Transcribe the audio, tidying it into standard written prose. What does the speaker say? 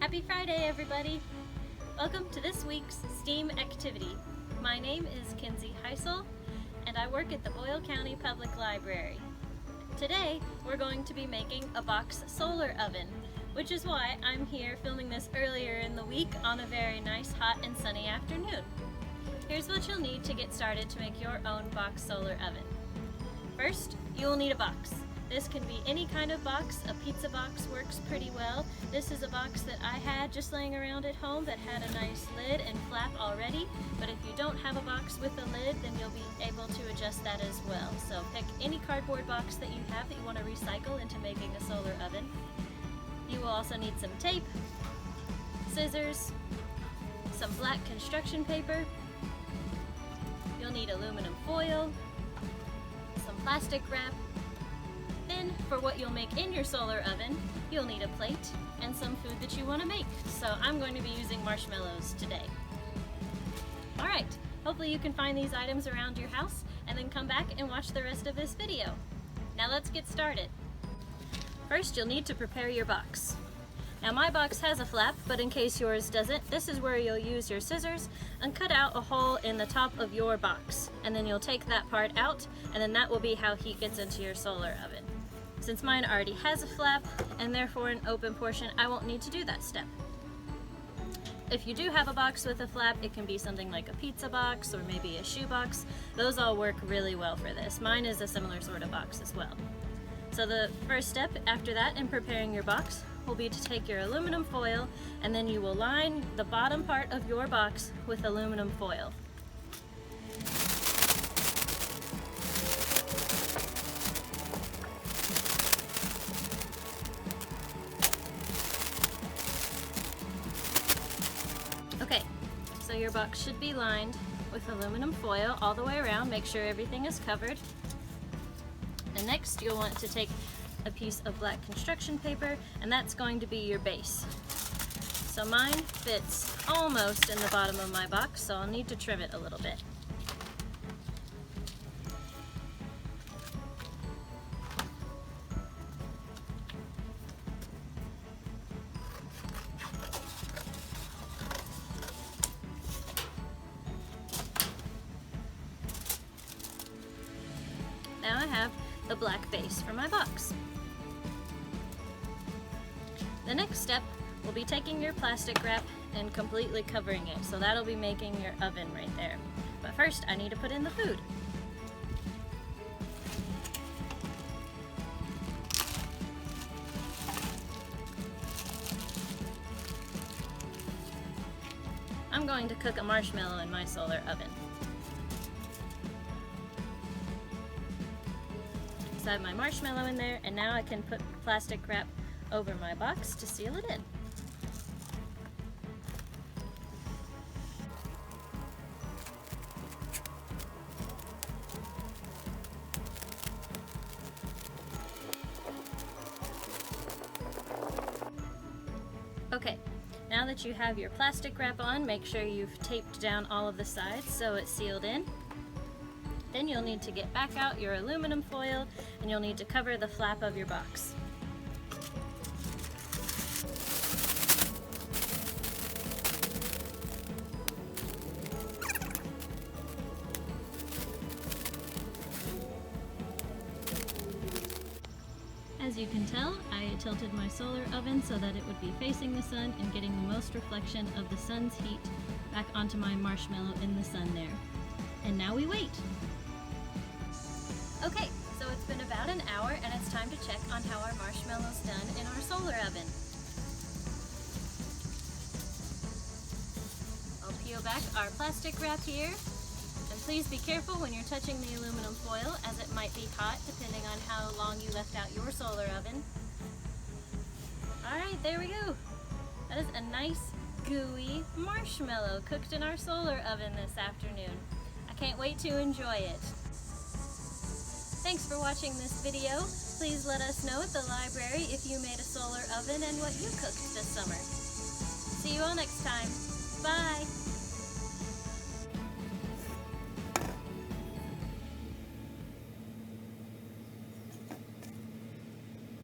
Happy Friday, everybody! Welcome to this week's STEAM activity. My name is Kinsey and I work at the Boyle County Public Library. Today, we're going to be making a box solar oven, which is why I'm here filming this earlier in the week on a very nice, hot and sunny afternoon. Here's what you'll need to get started to make your own box solar oven. First, you will need a box. This can be any kind of box. A pizza box works pretty well. This is a box that I had just laying around at home that had a nice lid and flap already, but if you don't have a box with a lid, then you'll be able to adjust that as well. So pick any cardboard box that you have that you want to recycle into making a solar oven. You will also need some tape, scissors, some black construction paper. You'll need aluminum foil, some plastic wrap. Then, for what you'll make in your solar oven, you'll need a plate and some food that you want to make. So I'm going to be using marshmallows today. Alright, hopefully you can find these items around your house and then come back and watch the rest of this video. Now let's get started. First, you'll need to prepare your box. Now my box has a flap, but in case yours doesn't, this is where you'll use your scissors and cut out a hole in the top of your box. And then you'll take that part out, and then that will be how heat gets into your solar oven. Since mine already has a flap and therefore an open portion, I won't need to do that step. If you do have a box with a flap, it can be something like a pizza box or maybe a shoe box. Those all work really well for this. Mine is a similar sort of box as well. So the first step after that in preparing your box will be to take your aluminum foil, and then you will line the bottom part of your box with aluminum foil. Okay, so your box should be lined with aluminum foil all the way around. Make sure everything is covered. And next you'll want to take a piece of black construction paper, and that's going to be your base. So mine fits almost in the bottom of my box, so I'll need to trim it a little bit. Now I have the black base for my box. The next step will be taking your plastic wrap and completely covering it, so that'll be making your oven right there. But first I need to put in the food. I'm going to cook a marshmallow in my solar oven. I have my marshmallow in there, and now I can put plastic wrap over my box to seal it in. Okay, now that you have your plastic wrap on, make sure you've taped down all of the sides so it's sealed in. Then you'll need to get back out your aluminum foil, and you'll need to cover the flap of your box. As you can tell, I tilted my solar oven so that it would be facing the sun and getting the most reflection of the sun's heat back onto my marshmallow in the sun there. And now we wait. Okay, so it's been about an hour and it's time to check on how our marshmallow's done in our solar oven. I'll peel back our plastic wrap here, and please be careful when you're touching the aluminum foil, as it might be hot depending on how long you left out your solar oven. Alright, there we go. That is a nice gooey marshmallow cooked in our solar oven this afternoon. Can't wait to enjoy it. Thanks for watching this video. Please let us know at the library if you made a solar oven and what you cooked this summer. See you all next time. Bye!